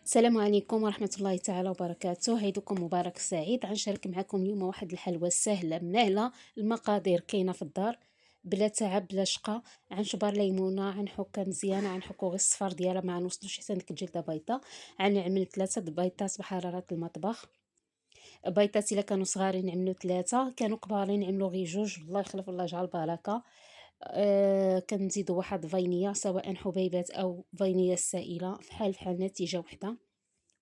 السلام عليكم ورحمة الله تعالى وبركاته. عيدكم مبارك سعيد. غنشارك معكم اليوم واحد الحلوى سهلة مناهلة. المقادير كاينة في الدار، بلا تعب بلا شقة. غنشبر ليمونة، غنحكها مزيانة، غنحكو غير الصفار ديالها ما غنوصلوش حتى ديك الجلدة بيضة. غنعمل 3 البيضات بحرارة المطبخ. بيضات الا كانوا صغارين نعملو 3، كانوا كبارين نعملو غير 2. الله يخلف الله يجعل البركة. كنزيدو واحد فانية، سواء حبيبات او فانية سائلة، فحال نتيجة وحدة.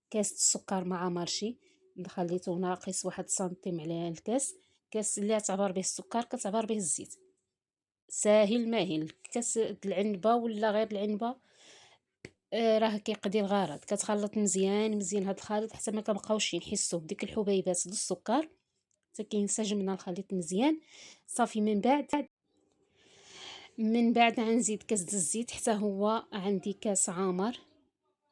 كاس السكر مع مرشي، خليته ناقص 1 سنتيم على الكاس. كاس اللي تعبر به السكر كتعبر به الزيت. ساهل ماهل. كاس العنبة ولا غير العنبة، راه كيقضي الغرض. كتخلط مزيان مزيان هاد الخليط حتى ما كنبقاوش نحسو بديك الحبيبات د السكر، حتى كينسجم لنا الخليط مزيان. صافي من بعد غنزيد كاس د الزيت، حتى هو عندي كاس عامر.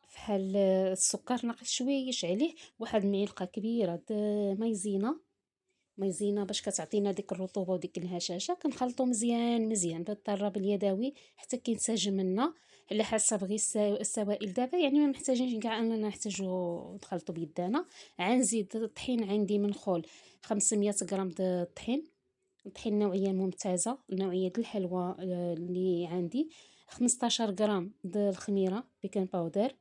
فحال السكر ناقص شويش عليه، واحد المعلقه كبيره د مايزينا باش كتعطينا ديك الرطوبه وديك الهشاشه. كنخلطو مزيان مزيان بالطراب اليدوي حتى كينسجم لنا على حسب غير السوائل. دابا يعني ما محتاجينش كاع اننا نحتاجو نخلطو بيدانا. غنزيد الطحين، عندي منخول 500 غرام د الطحين. الطحين نوعيه ممتازه، نوعيه الحلوى اللي عندي. 15 غرام د الخميره بيكن باودر،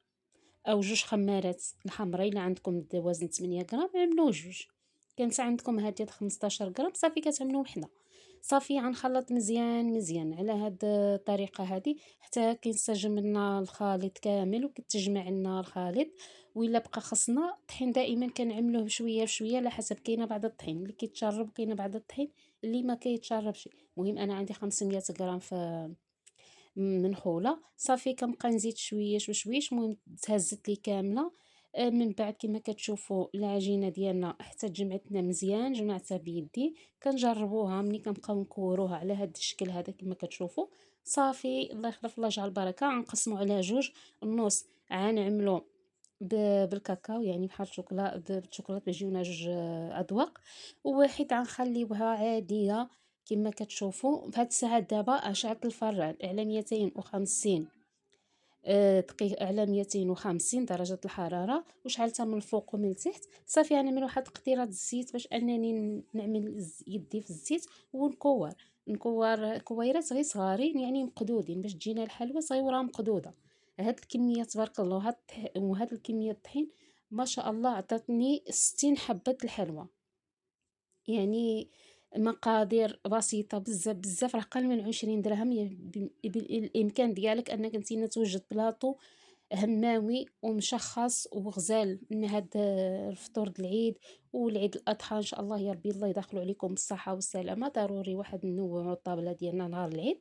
او 2 خمارات الحمراء. الا عندكم وزن 8 غرام عملوه 2. كانت عندكم هادية 15 غرام صافي كتعملوا وحده. صافي غنخلط مزيان مزيان على هاد الطريقه هادي حتى كينسجم لنا الخليط كامل وكتجمع لنا الخليط. وإلا بقى خصنا الطحين دائما كنعملوه بشويه بشويه على حسب. كاينه بعض الطحين اللي كيتشرب، كاينه بعض الطحين اللي ما كيتشربش. المهم انا عندي 500 غرام في منخوله. صافي كنبقى نزيد شويش بشويش، المهم تهزت لي كامله. من بعد كما كتشوفوا العجينه ديالنا حتى تجمعتنا مزيان، جمعتها بيدي. كنجربوها ملي كنبقاو نكوروها على هذا الشكل هذا كما كتشوفوا. صافي الله يخلف الله يجعل البركه. غنقسموا على 2. النص غنعملو بالكاكاو، يعني بحال الشوكولا بالشوكولات باش يجيونا 2 اذواق. وواحد غنخليوها عاديه كما كتشوفوا. في هاد الساعات دابا شعلت الفران على 250 دقيقة، على 250 درجة الحرارة، وشعلتها من الفوق ومن التحت. صافي غنعمل واحد قطيرة الزيت باش انني نعمل يدي في الزيت نكور كويرات غير صغارين، يعني مقدودين، باش تجينا الحلوى صغيرة مقدودة. هاد الكمية تبارك الله، وهاد الكمية الطحين ما شاء الله عطاتني 60 حبة الحلوى. يعني مقادير بسيطة بزاف بزاف، راه قل من 20 درهم. بالإمكان ديالك أنك نتينا توجد بلاطو هماوي ومشخص وغزال من هاد الفطور د العيد والعيد الأضحى. إن شاء الله يا ربي الله يدخلوا عليكم بالصحة والسلامة. ضروري واحد نوعوا الطابلة ديالنا نهار العيد.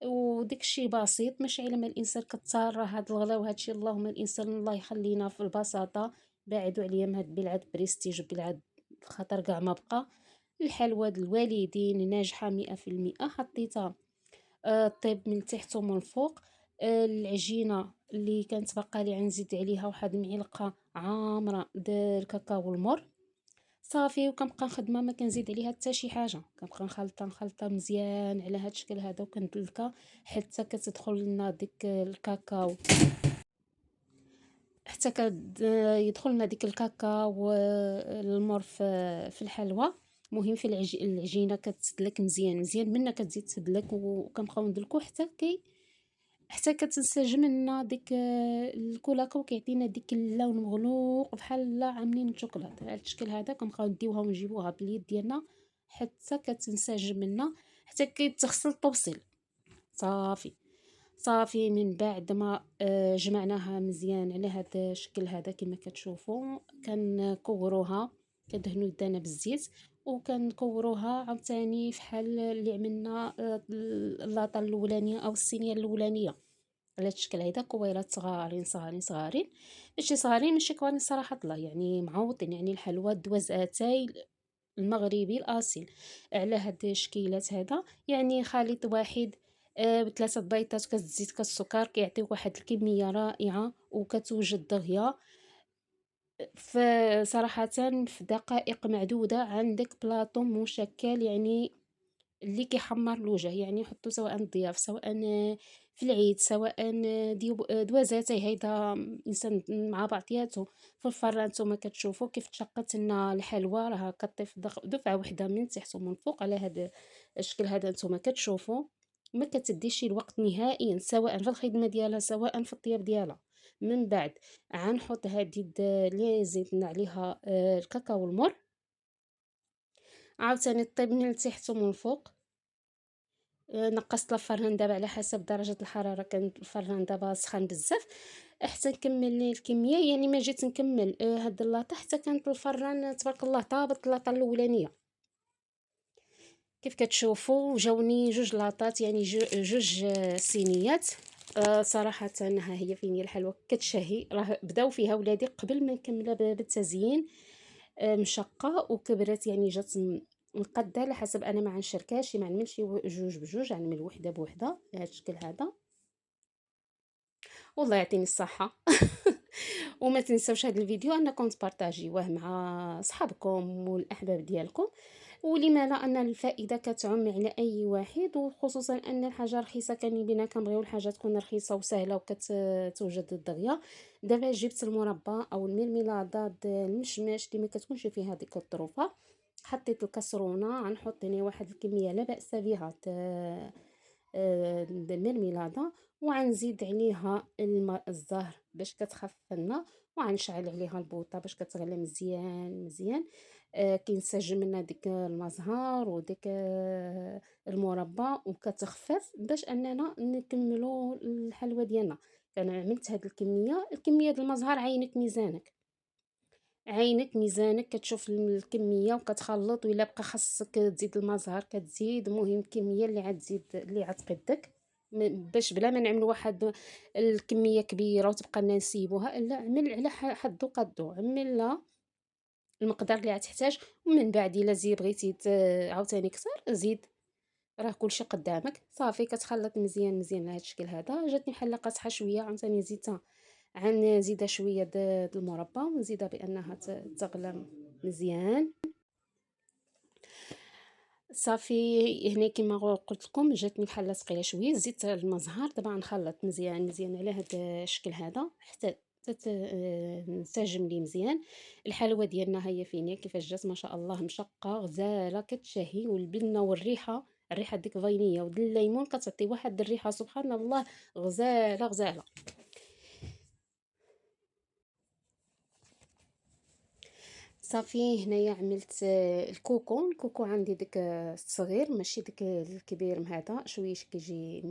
وديك الشي بسيط، ماشي على ما الانسان كتسارى هاد الغلا وهاد الشي. اللهم الانسان الله يخلينا في البساطه. بعدوا عليا من هاد بلعاد بريستيج بلعاد، خاطر كاع ما بقى. الحلوى د الوالدين ناجحه 100%. حطيتها طيب من تحت ومن فوق. العجينه اللي كانت باقا لي غنزيد عليها واحد المعلقه عامره د الكاكاو المر. صافي وكنبقى خدمه، ما كنزيد عليها حتى شي حاجه. كنبقى نخلطها مزيان على هاد الشكل هذا وكندلكها حتى كتدخل لنا ديك الكاكاو، حتى يدخل لنا ديك الكاكاو والمر في الحلوى. مهم في العجينه كتسدلك مزيان مزيان، منا كتزيد تسدلك وكنبقاو ندلكو حتى كتنسجم لنا ديك الكلاكه وكيعطينا ديك اللون مغلوق بحال عاملين الشوكولاط. على الشكل هذا كنبقاو نديوها ونجيبوها باليد ديالنا حتى كتنسجم لنا، حتى كيتغسل الطوسيل. صافي صافي من بعد ما جمعناها مزيان على هذا الشكل هذا كما كتشوفوا، كنكوروها، كندهنوا يدانا بالزيت وكنكوروها عاوتاني فحال اللي عملنا اللاطه الاولانيه او الصينيه الاولانيه على هاد الشكل هيدا. كويرات صغارين صغارين صغارين، ماشي صغارين ماشي كبارين صراحه الله، يعني معوطين، يعني الحلوى دوز اتاي المغربي الاصيل على هاد الشكيلات هذا. يعني خليط واحد ب3 بيضات كاس الزيت كاس السكر كيعطيو واحد الكميه رائعه وكتوجد دغيا. فصراحه في دقائق معدوده عندك بلاطو مشكل، يعني اللي كيحمر الوجه. يعني حطوا سواء الضياف سواء في العيد، سواء دوازاتي هيدا إنسان مع بعضياتو في الفران. نتوما كتشوفوا كيف تشقت لنا الحلوى، راها كطيف دفعة وحدة من تحت ومن فوق على هاد الشكل هذا نتوما كتشوفوا. ما كتديش الوقت نهائيا، سواء في الخدمة ديالها سواء في الطياب ديالها. من بعد غنحط هادي اللي زيدنا عليها الكاكاو المر، عاوتاني طيب من التحت ومن الفوق. نقصت الفران دابا على حسب درجة الحرارة، كان الفران دابا سخان بزاف حتى نكمل لي الكمية. يعني ما جيت نكمل هاد اللاطة حتى كانت الفران تبارك الله طابت اللاطة الاولانية. كيف كتشوفوا جاوني جوج لاطات، يعني جوج صينيات. صراحة ها هي فين هي الحلوى كتشهي. راه بداو فيها ولادي قبل ما نكملها بالتزيين. مشقة وكبرت، يعني جات مقادة على حسب. انا ما غنشركاش، ما نعملش جوج بجوج، غنعمل وحده بوحده بهذا الشكل هذا. والله يعطيني الصحة. وما تنسوش هذا الفيديو انكم تبارطاجيوه مع صحابكم والاحباب ديالكم، ولما لا ان الفائده كتعم على اي واحد. وخصوصا ان الحاجه رخيصه، كان بينا كنبغيو الحاجه تكون رخيصه وسهله وكتوجد دغيا. دابا جبت المربى او المرميلاضه المشماش اللي ما كتكونش فيها ديك الطروفه، حطيت الكسرونه. غنحط هنا واحد الكميه لا باس بها المرميلاضه، وغنزيد عليها الماء الزهر باش كتخفف لنا، وغنشعل عليها البوطه باش كتغلي مزيان مزيان. كينسجم لنا ديك المزهر وديك المربى وكتخفف باش اننا نكملوا الحلوى ديالنا. كان عملت هاد الكميه ديال المزهر. عينك ميزانك كتشوف الكميه وكتخلط، وإلا بقى خاصك تزيد المزهر كتزيد. المهم الكميه اللي غتزيد اللي غتقدك، باش بلا ما نعمل واحد الكميه كبيره وتبقى لنا نسيبوها. لا، عمل على حدو قدو، عمل لا المقدار اللي غتحتاج. ومن بعد الا بغيتي عاوتاني كثر زيد، راه كلشي قدامك. صافي كتخلط مزيان مزيان لهذا الشكل هذا. جاتني بحال قاصحه شويه، عاوتاني زيدتها. غنزيدها شويه المربى ونزيدها بانها تغلى مزيان. صافي هنا كما قلت لكم جاتني بحال ثقيله شويه، زدت المزهر. دابا غنخلط مزيان مزيان على هذا الشكل هذا حتى تنسجم لي مزيان. الحلوى ديالنا هي فين هي كيفاش جات ما شاء الله، مشقه غزاله كتشهي. والبنه والريحه، الريحه ديك فانيليا الليمون كتعطي واحد الريحه سبحان الله، غزاله غزاله. صافي هنايا عملت الكوكو عندي ديك الصغير ماشي ديك الكبير. هذا شويه كيجي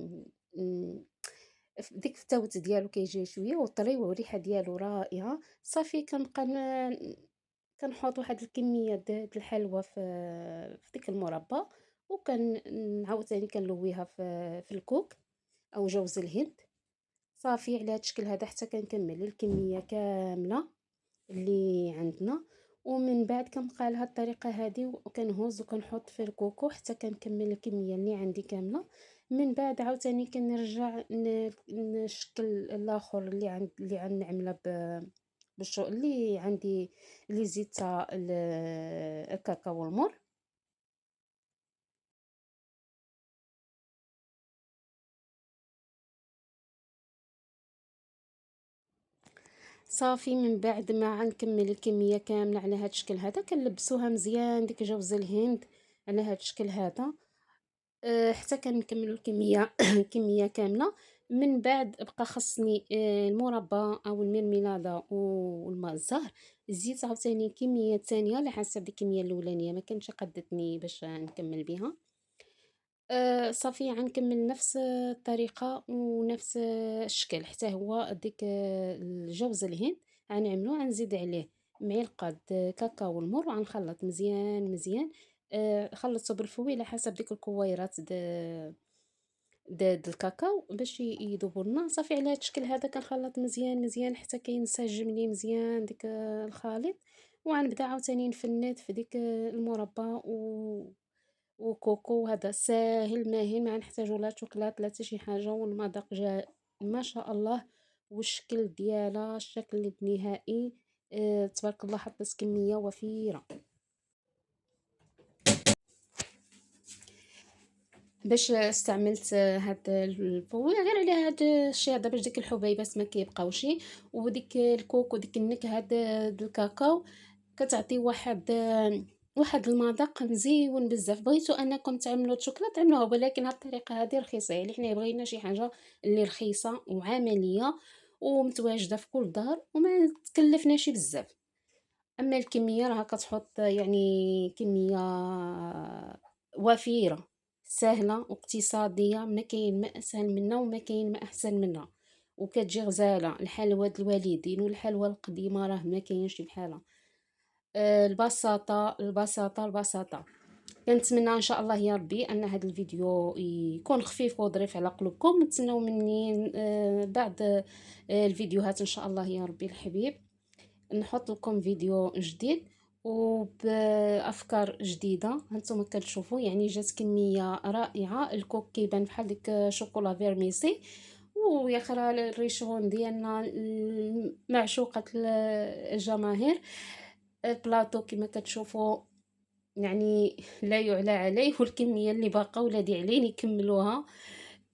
ديك التوت ديالو كيجي شويه وطري والريحه ديالو رائعه. صافي كنبقى كنحط واحد الكميه د الحلوى في ديك المربى، وكان عاوتاني كنلويها في الكوك او جوز الهند. صافي على هذا الشكل هذا حتى كنكمل الكميه كامله اللي عندنا. ومن بعد كنبقى على هاد الطريقه هذه وكنهز وكنحط في الكوكو حتى كنكمل الكميه اللي عندي كامله. من بعد عاوتاني كنرجع نشكل الاخر اللي نعمله بالشو اللي عندي، اللي زيدتها الكاكاو والمر. صافي من بعد ما غنكمل الكميه كامله على هاد الشكل هذا كنلبسوها مزيان ديك جوز الهند على هاد الشكل هذا. حتى كنكملوا الكميه كميه كامله. من بعد بقى خصني المربى او المرميلاده والماء الزهر. زيت عاوتاني كميه ثانيه على حسب الكميه الاولانيه ما كانش قدتني باش نكمل بها. صافي غنكمل نفس الطريقة ونفس الشكل حتى هو ديك الجوز الهند غنعملو. غنزيد عليه معلقة كاكاو والمر وغنخلط مزيان مزيان. خلطته بالفوي على حسب ديك الكويرات د الكاكاو باش يذوبوا لنا. صافي على هذا الشكل هذا كنخلط مزيان مزيان حتى كينسجم لي مزيان ديك الخليط. وغنبدا عاوتاني نفند في ديك المربى وكوكو. هذا ساهل ماهي، ما نحتاجو لا شوكولات لا حتى شي حاجه. والمذاق جا ما شاء الله. والشكل ديالها الشكل النهائي تبارك الله، حطيت كميه وفيره. باش استعملت هاد الفوي غير على هاد الشي هذا باش ديك الحبيبات ما كيبقاوش، وديك الكوك وديك النكهة الكاكاو كتعطي واحد المذاق مزيون بزاف. بغيتو أنكم تعملوا الشوكولاتة تعملوها، ولكن هاد الطريقة هادي رخيصة، يعني حنايا بغينا شي حاجة اللي رخيصة وعملية ومتواجدة في كل دار وما تكلفناش بزاف. أما الكمية راها كتحط يعني كمية وفيرة سهلة واقتصادية، ما كاين ما أسهل منها وما كاين ما أحسن منها، وكتجي غزالة. الحلوى د الوالدين والحلوى القديمة راه ما كاينش بحالها. البساطة البساطة البساطة. كنتمنى ان شاء الله يا ربي ان هذا الفيديو يكون خفيف وظريف على قلوبكم. تسناو مني بعد الفيديوهات ان شاء الله يا ربي الحبيب نحط لكم فيديو جديد وبافكار جديده. هانتوما كتشوفوا يعني جات كميه رائعه. الكوك كيبان بحال ديك شوكولا فيرميسي، ويا خرا الريشون ديالنا معشوقه الجماهير. البلاطو كما كتشوفوا يعني لا يعلى عليه، والكميه اللي باقا ولادي عليه يكملوها.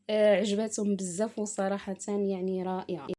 عجباتهم بزاف وصراحه يعني رائعه.